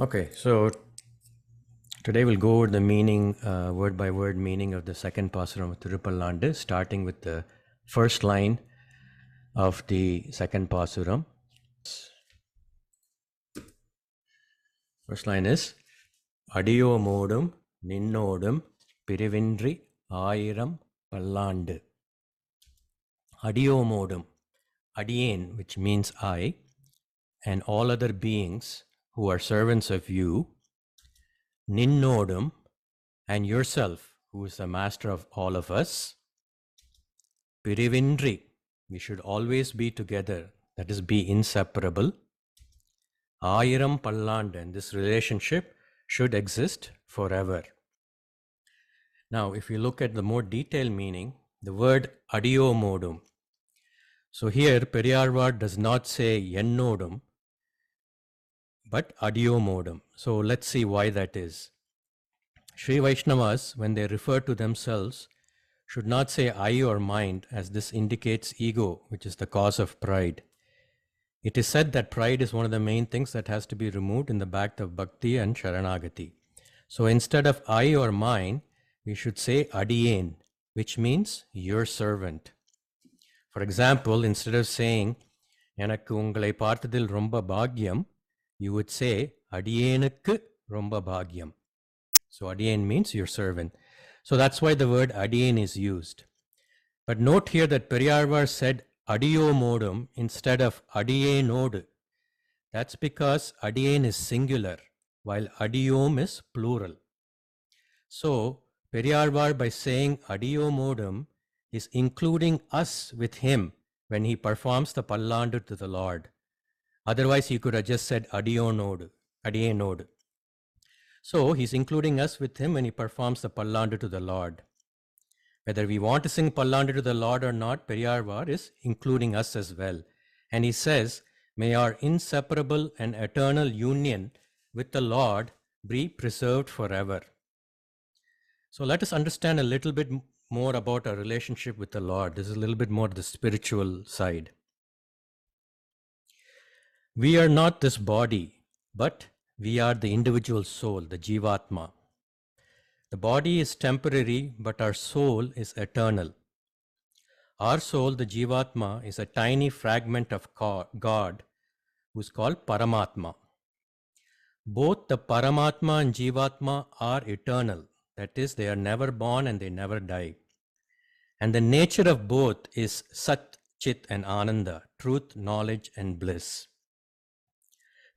Okay, so today we'll go over the meaning, word by word meaning of the second Pasuram of Thirupallandu, starting with the first line of the second Pasuram. First line is adiyomodum, ninnodum, pirivinṟi, āyiram, pallāṇḍu. Adiyomodum, adiyen, which means I, and all other beings who are servants of you, ninnodum, and yourself, who is the master of all of us, pirivinṟi, we should always be together, that is, be inseparable. āyiram pallāṇḍu, and this relationship should exist forever. Now, if you look at the more detailed meaning, the word adiyomodum. So here, Periazhwar does not say ninnodum, but adiyomodum. So let's see why that is. Sri Vaishnavas, when they refer to themselves, should not say I or mind, as this indicates ego, which is the cause of pride. It is said that pride is one of the main things that has to be removed in the path of bhakti and sharanagati. So instead of I or mine, we should say adiyen, which means your servant. For example, instead of saying எனக்கு உங்களை பார்த்ததில் ரொம்ப பாக்கியம், you would say adiyenukku romba bhagyam. So adiyen means your servant. So that's why the word adiyen is used. But note here that Periazhwar said adiyomodum instead of adiyōmōḍum. That's because adiyen is singular, while adiyom is plural. So Periazhwar, by saying adiyomodum, is including us with him when he performs the pallāṇḍu to the Lord. Otherwise, he could have just said adiyōmōḍum. So he's including us with him when he performs the pallāṇḍu to the Lord. Whether we want to sing pallāṇḍu to the Lord or not, Periazhwar is including us as well. And he says, may our inseparable and eternal union with the Lord be preserved forever. So let us understand a little bit more about our relationship with the Lord. This is a little bit more the spiritual side. We are not this body, but we are the individual soul, the jivatma. The body is temporary, but our soul is eternal. Our soul, the jivatma, is a tiny fragment of God, who is called Paramatma. Both the Paramatma and jivatma are eternal. That is, they are never born and they never die. And the nature of both is Sat, Chit and Ananda, truth, knowledge and bliss.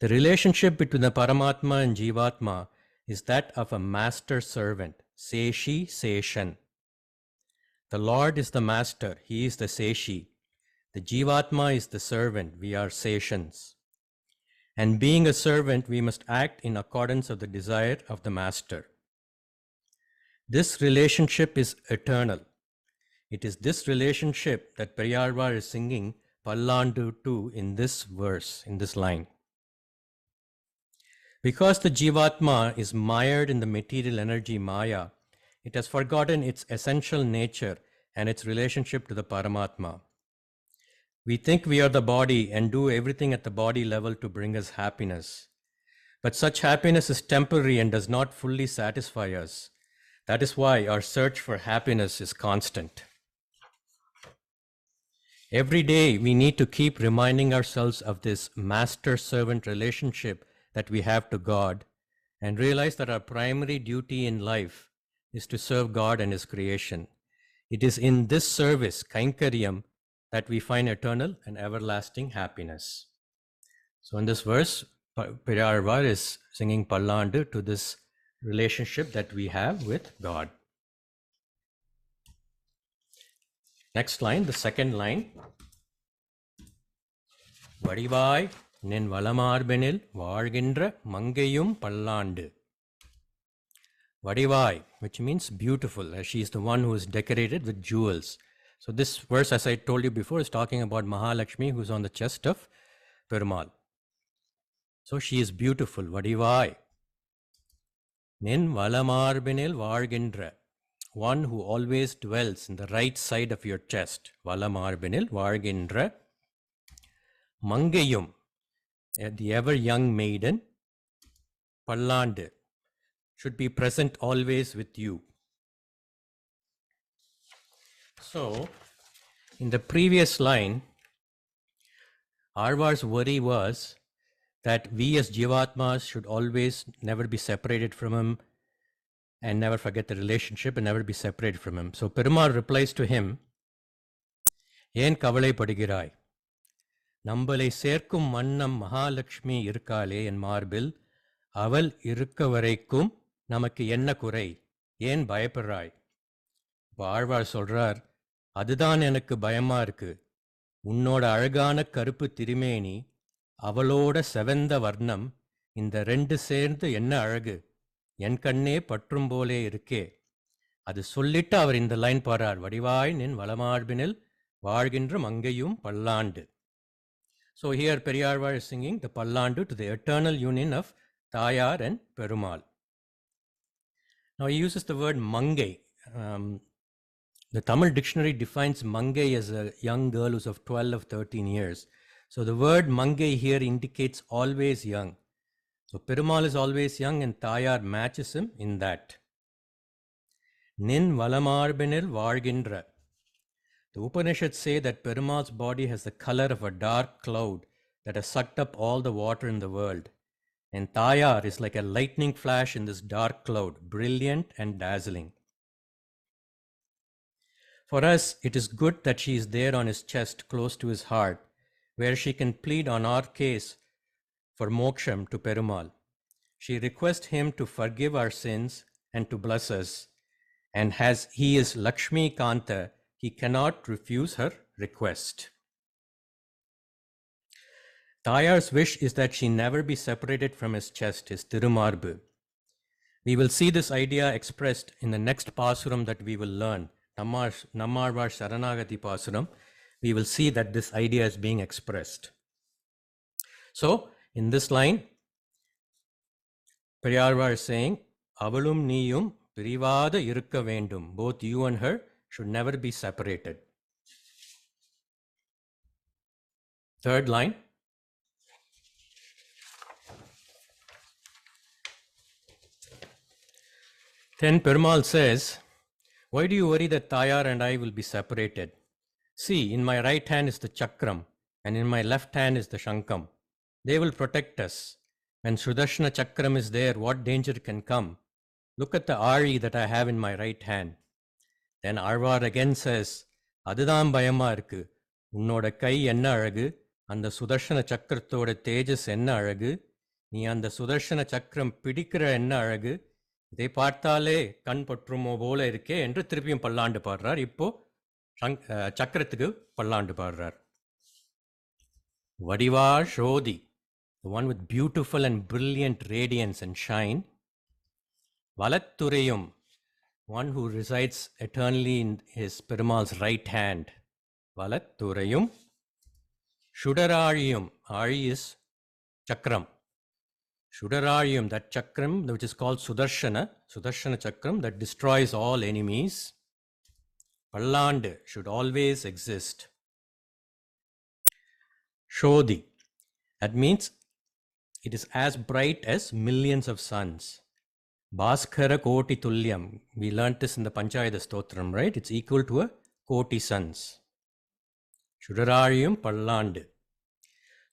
The relationship between the Paramatma and jivatma is that of a master servant, Seshi, Seshan. The Lord is the master, he is the Seshi. The jivatma is the servant, we are Seshans. And being a servant, we must act in accordance with the desire of the master. This relationship is eternal. It is this relationship that Periazhwar is singing pallāṇḍu to in this verse, in this line. Because the jivatma is mired in the material energy maya, it has forgotten its essential nature and its relationship to the Paramatma. We think we are the body and do everything at the body level to bring us happiness. But such happiness is temporary and does not fully satisfy us. That is why our search for happiness is constant. Every day we need to keep reminding ourselves of this master-servant relationship that we have to God, and realize that our primary duty in life is to serve God and His creation. It is in this service, kainkaryam, that we find eternal and everlasting happiness. So in this verse, Periazhwar is singing pallāṇḍu to this relationship that we have with God. Next line, the second line. Vadivāy nin vala marbinil vāzginṟa maṅgaiyum pallāṇḍu. Vadivāy, which means beautiful, as she is the one who is decorated with jewels. So this verse, as I told you before, is talking about Mahalakshmi, who is on the chest of Perumal. So she is beautiful, vadivāy. Nin vala marbinil vāzginṟa, one who always dwells in the right side of your chest. Vala marbinil vāzginṟa. Maṅgaiyum, the ever young maiden, pallāṇḍu should be present always with you. So, in the previous line, Arvar's worry was that we as Jivatmas should always never be separated from him and never forget the relationship and never be separated from him. So Perumal replies to him, ஏன் கவலைப்படுகிறாய்? நம்மளை சேர்க்கும் வண்ணம் மகாலட்சுமி இருக்காளே என் மார்பில், அவள் இருக்க வரைக்கும் நமக்கு என்ன குறை? ஏன் பயப்படுறாய்? இப்போ ஆழ்வார் சொல்றார், அதுதான் எனக்கு பயமா இருக்கு. உன்னோட அழகான கருப்பு திருமேனி, அவளோட செவந்த வர்ணம், இந்த ரெண்டு சேர்ந்து என்ன அழகு, என் கண்ணே பற்றும் போலே இருக்கே. அது சொல்லிட்டு அவர் இந்த லைன் பாடுறார், வடிவாய் நின் வளமார்பினில் வாழ்கின்ற மங்கையும் பல்லாண்டு. So here Periazhwar is singing the pallāṇḍu to the eternal union of Thayar and Perumal. Now he uses the word mangai. The Tamil dictionary defines mangai as a young girl who's of 12 or 13 years. So the word mangai here indicates always young. So Perumal is always young and Thayar matches him in that. Nin valamarbinil vāzginṟa. The Upanishads say that Perumal's body has the color of a dark cloud that has sucked up all the water in the world. And Thayar is like a lightning flash in this dark cloud, brilliant and dazzling. For us, it is good that she is there on his chest, close to his heart, where she can plead on our case for moksham to Perumal. She requests him to forgive our sins and to bless us. And as he is Lakshmi Kanta, he cannot refuse her request. Thayar's wish is that she never be separated from his chest, his Thirumarbu. We will see this idea expressed in the next Pasuram that we will learn, Nammarvar Sharanagati Pasuram. We will see that this idea is being expressed. So, in this line, Periazhwar is saying, Avalum Niyum Pirivada Irukka Vendum. Both you and her should never be separated. Third line. Then Perumal says, why do you worry that Thayar and I will be separated? See, in my right hand is the chakram, and in my left hand is the shankam. They will protect us. When Sudarshana chakram is there, what danger can come? Look at the ari that I have in my right hand. Then Arvar again says, Adudam bayama irukku. Unnoda kai enna alagu, and the Sudarshana chakrathoda tejas enna alagu, நீ அந்த சுதர்ஷன சக்கரம் பிடிக்கிற என்ன அழகு, இதை பார்த்தாலே கண் பற்றுமோ போல இருக்கே என்று திருப்பியும் பல்லாண்டு பாடுறார். இப்போ சக்கரத்துக்கு பல்லாண்டு பாடுறார். vadivar śōdi, the one with beautiful and brilliant radiance and shine. valattuṛaiyum, one who resides eternally in his Perumal's right hand. valaturaiyum. śuḍarāziyum, ari is chakram. śuḍarāziyum, that chakram which is called Sudarshana chakram that destroys all enemies. pallāṇḍu should always exist. śōdi, that means it is as bright as millions of suns. Bhaskara koti tulyam, we learnt this in the Panchayata Stotram, right? It's equal to a koti suns. śuḍarāziyum pallāṇḍu.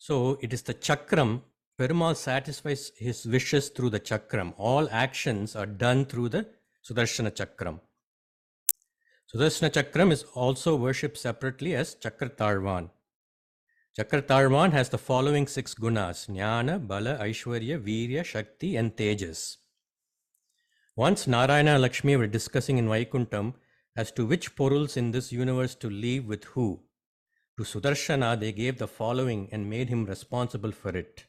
So it is the chakram. Perumal satisfies his wishes through the chakram. All actions are done through the Sudarshana chakram. Sudarshana chakram is also worshipped separately as Chakratharvan. Chakratharvan has the following 6 gunas: Jnana, Bala, Aishwarya, Virya, Shakti and Tejas. Once Narayana and Lakshmi were discussing in Vaikuntham as to which porals in this universe to leave with who. To Sudarshana they gave the following and made him responsible for it: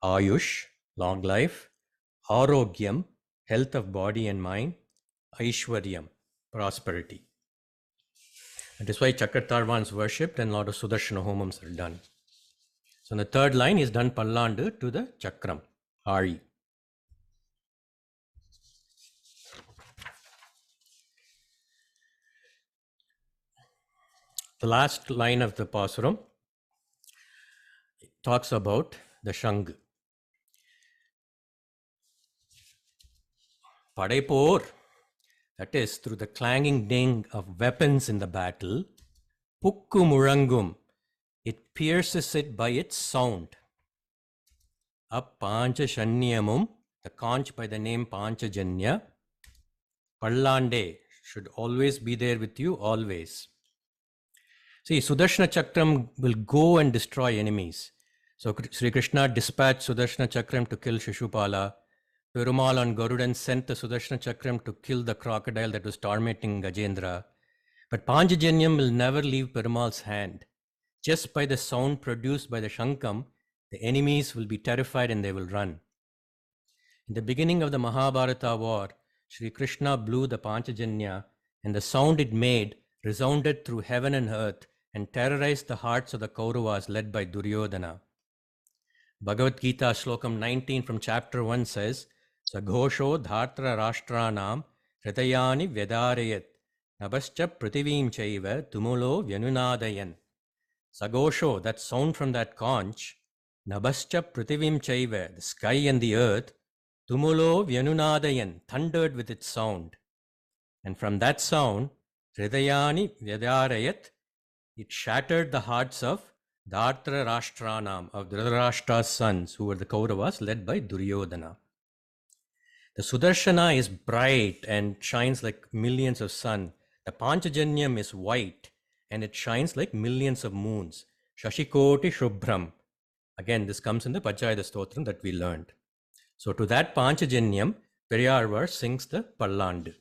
Ayush, long life; Arogyam, health of body and mind; Aishwaryam, prosperity. That is why Chakratharvan is worshipped and a lot of Sudarshana homams are done. So in the third line is done pallāṇḍu to the chakram, Ari. The last line of the Pasuram talks about the Shang. Padaipor, that is through the clanging ding of weapons in the battle. Pukku muzaṅgum, it pierces it by its sound. Appāñcaśanniyamum, the conch by the name Pañcajanya. Pallāṇḍu should always be there with you, always. See, Sudarshana Chakram will go and destroy enemies. So Sri Krishna dispatched Sudarshana Chakram to kill Shishupala. Perumal on Garudan sent the Sudarshana Chakram to kill the crocodile that was tormenting Gajendra. But Pañcajanyam will never leave Perumal's hand. Just by the sound produced by the Shankam, the enemies will be terrified and they will run. In the beginning of the Mahabharata war, Sri Krishna blew the Pañcajanya, and the sound it made resounded through heaven and earth and terrorized the hearts of the Kauravas led by Duryodhana. Bhagavad Gita Shlokam 19 from chapter 1 says, Saghosho dhartra rashtranam hridayani vyadarayat nabascha prativim chaiva tumulo vyanunadayan. Saghosho, that sound from that conch, nabascha prativim chaiva, the sky and the earth, tumulo vyanunadayan, thundered with its sound. And from that sound, hridayani vyadarayat, it shattered the hearts of Dhartra Rashtranam, of Dhritarashtra's sons, who were the Kauravas led by Duryodhana. The Sudarshana is bright and shines like millions of sun. The Pañcajanyam is white and it shines like millions of moons. Shashikoti Shubhram. Again, this comes in the Pachayada Stotram that we learned. So to that Pañcajanyam, Periazhwar sings the Pallāṇḍu.